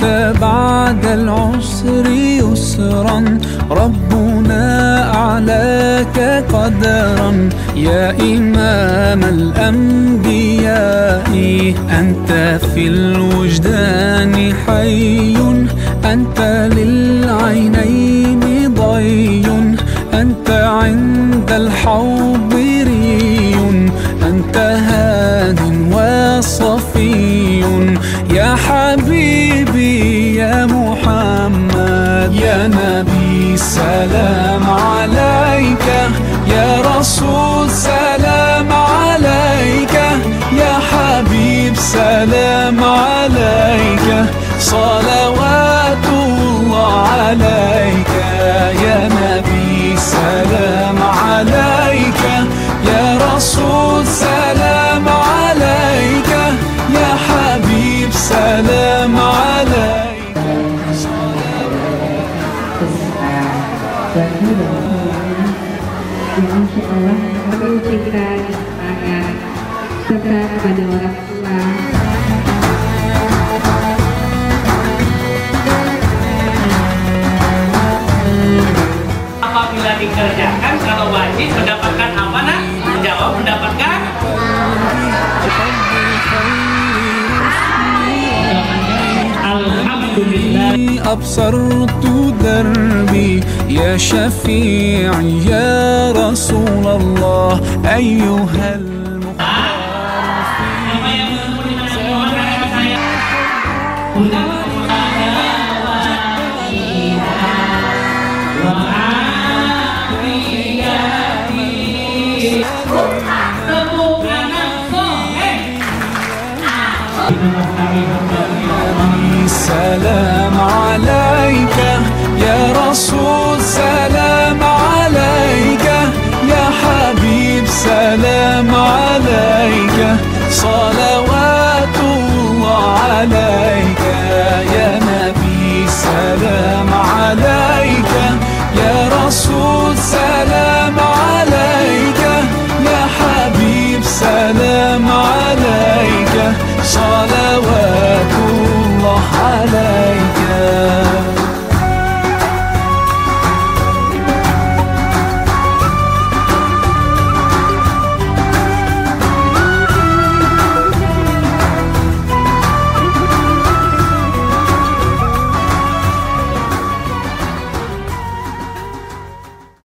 أنت بعد العسر يسرا، ربنا أعلاك قدرا. يا إمام الأنبياء أنت في الوجدان حي، أنت للعينين ضي، أنت عند الحوض ري، أنت هاد وصفي. يا حبيبي يا محمد، يا نبي سلام عليك، يا رسول سلام عليك، يا حبيب سلام عليك، صلوات الله عليك. يا نبي سلام عليك، يا رسول سلام عليك، يا حبيب سلام عليك. Insya Allah perlu kita semangat serta kepada orang tua. Apabila dikerjakan, kalau wajib mendapatkan amanah, menjawab mendapatkan. Alhamdulillah. أبصرت دربي يا شفيعي يا رسول الله أيها المختار سلام عليك يا رسول سلام